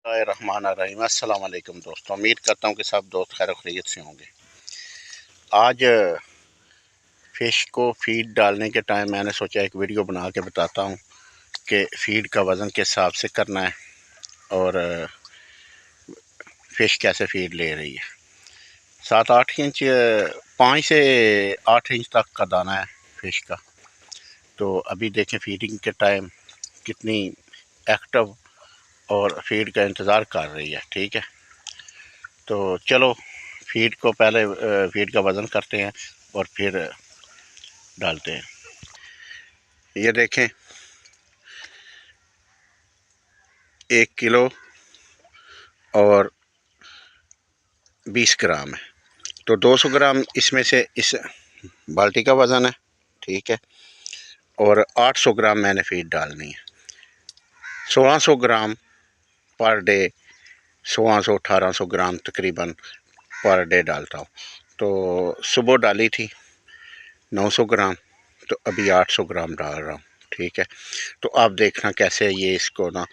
रहमान अस्सलाम वालेकुम दोस्तों, उम्मीद करता हूँ कि सब दोस्त खैर खैरियत से होंगे। आज फ़िश को फ़ीड डालने के टाइम मैंने सोचा एक वीडियो बना के बताता हूँ कि फ़ीड का वज़न किस हिसाब से करना है और फ़िश कैसे फ़ीड ले रही है। 7-8 इंच 5 से 8 इंच तक का दाना है फ़िश का। तो अभी देखें फ़ीडिंग के टाइम कितनी एक्टिव और फ़ीड का इंतज़ार कर रही है। ठीक है, तो चलो फ़ीड को पहले फ़ीड का वज़न करते हैं और फिर डालते हैं। ये देखें 1 किलो और 20 ग्राम है, तो 200 ग्राम इसमें से इस बाल्टी का वज़न है। ठीक है, और 800 ग्राम मैंने फ़ीड डालनी है। 1600 ग्राम पर डे, 1600-1800 ग्राम तकरीबन पर डे डालता हूँ। तो सुबह डाली थी 900 ग्राम, तो अभी 800 ग्राम डाल रहा हूँ। ठीक है, तो आप देखना कैसे ये इसको ना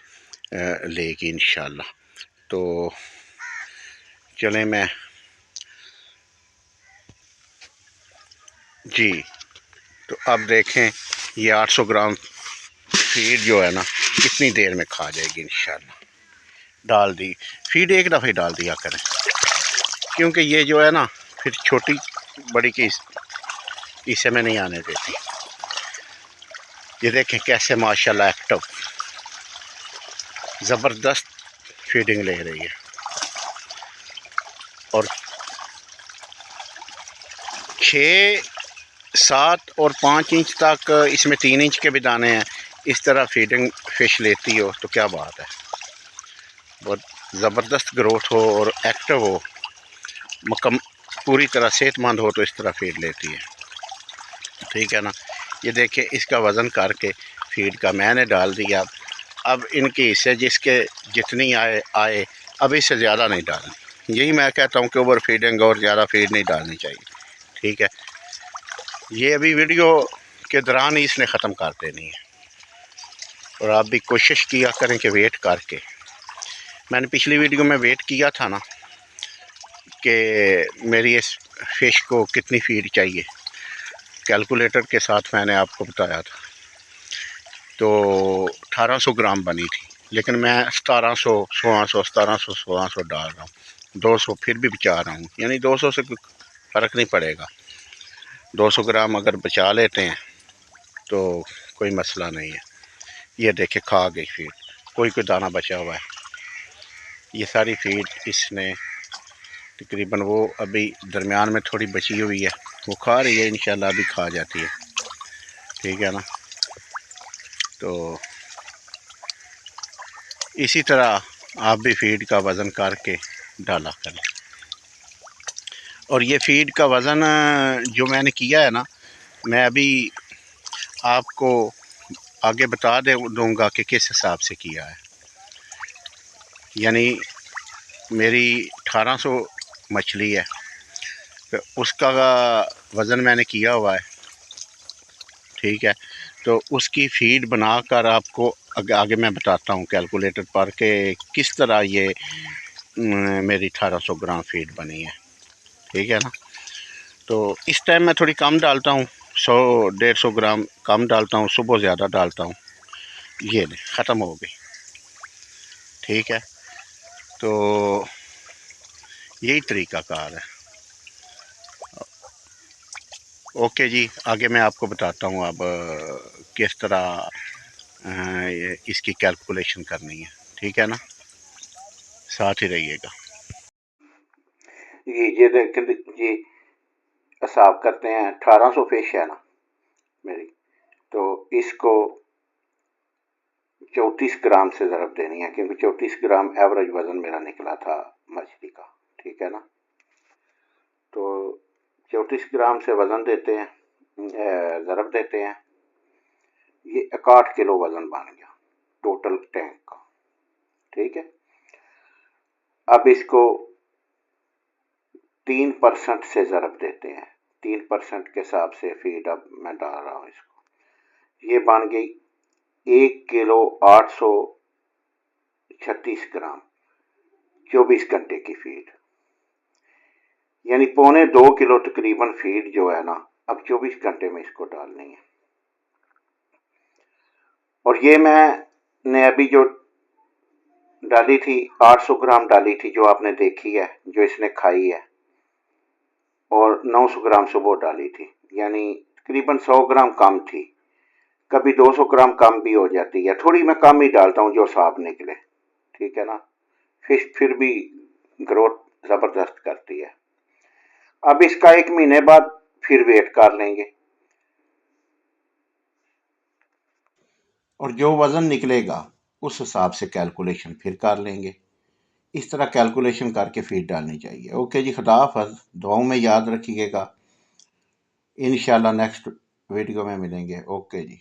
लेगी इंशाल्लाह। तो चलें मैं जी, तो अब देखें ये 800 ग्राम फीड जो है ना कितनी देर में खा जाएगी इंशाल्लाह। डाल दी फीड, एक दफ़े डाल दिया करें, क्योंकि ये जो है ना फिर छोटी बड़ी की इसे में नहीं आने देती। ये देखें कैसे माशाल्लाह एक्टिव ज़बरदस्त फीडिंग ले रही है। और 6, 7 और 5 इंच तक, इसमें 3 इंच के भी दाने हैं। इस तरह फीडिंग फ़िश लेती हो तो क्या बात है, बहुत ज़बरदस्त ग्रोथ हो और एक्टिव हो, पूरी तरह सेहतमंद हो तो इस तरह फीड लेती है। ठीक है ना, ये देखिए इसका वज़न करके फीड का मैंने डाल दिया। अब इनकी हिस्से जिसके जितनी आए अब इससे ज़्यादा नहीं डालनी। यही मैं कहता हूँ कि ओवर फीडिंग और ज़्यादा फीड नहीं डालनी चाहिए। ठीक है, ये अभी वीडियो के दौरान ही इसने ख़त्म कर देनी है। और आप भी कोशिश किया करें कि वेट करके, मैंने पिछली वीडियो में वेट किया था ना कि मेरी इस फ़िश को कितनी फीड चाहिए, कैलकुलेटर के साथ मैंने आपको बताया था। तो 1800 ग्राम बनी थी, लेकिन मैं 1700, 1600, 1700, 1600 डाल रहा हूँ। 200 फिर भी बचा रहा हूँ, यानी 200 से फ़र्क नहीं पड़ेगा। 200 ग्राम अगर बचा लेते हैं तो कोई मसला नहीं है। ये देखे खा गई फीड, कोई दाना बचा हुआ है। ये सारी फीड इसने तकरीबन, वो अभी दरमियान में थोड़ी बची हुई है, वो खा रही है, इंशाल्लाह अभी खा जाती है। ठीक है ना, तो इसी तरह आप भी फीड का वज़न करके डाला करें। और ये फीड का वज़न जो मैंने किया है ना, मैं अभी आपको आगे बता दूंगा कि किस हिसाब से किया है। यानी मेरी 1800 मछली है, तो उसका वज़न मैंने किया हुआ है। ठीक है, तो उसकी फीड बनाकर आपको आगे मैं बताता हूँ कैलकुलेटर पर कि किस तरह ये मेरी 1800 ग्राम फीड बनी है। ठीक है ना, तो इस टाइम मैं थोड़ी कम डालता हूँ, 100-150 ग्राम कम डालता हूँ, सुबह ज़्यादा डालता हूँ। ये नहीं, ख़त्म हो गई। ठीक है, तो यही तरीक़ाकार है। ओके जी, आगे मैं आपको बताता हूँ अब किस तरह इसकी कैलकुलेशन करनी है। ठीक है ना, साथ ही रहिएगा। ये देखें जी, हिसाब करते हैं 1800 फिश है ना मेरी, तो इसको 34 ग्राम से ज़रब देनी है, क्योंकि 34 ग्राम एवरेज वज़न मेरा निकला था मछली का। ठीक है ना, तो 34 ग्राम से वज़न देते हैं, ज़रब देते हैं। ये 61 किलो वज़न बन गया टोटल टैंक का। ठीक है, अब इसको 3% से ज़रब देते हैं। 3% के हिसाब से फीड अब मैं डाल रहा हूँ इसको। ये बन गई 1 किलो 836 ग्राम। 24 घंटे की फीड, यानी 1.25 किलो तकरीबन फीड जो है ना अब 24 घंटे में इसको डालनी है। और ये मैंने अभी जो डाली थी 800 ग्राम डाली थी, जो आपने देखी है, जो इसने खाई है, और 900 ग्राम सुबह डाली थी, यानी तकरीबन 100 ग्राम कम थी। कभी 200 ग्राम कम भी हो जाती है, थोड़ी मैं कम ही डालता हूँ जो साफ निकले, ठीक है ना। फिश फिर भी ग्रोथ ज़बरदस्त करती है। अब इसका 1 महीने बाद फिर वेट कर लेंगे, और जो वज़न निकलेगा उस हिसाब से कैलकुलेशन फिर कर लेंगे। इस तरह कैलकुलेशन करके फीड डालनी चाहिए। ओके जी, खुदा हाफ़िज़, दुआओं में याद रखिएगा। इंशाल्लाह नेक्स्ट वीडियो में मिलेंगे। ओके जी।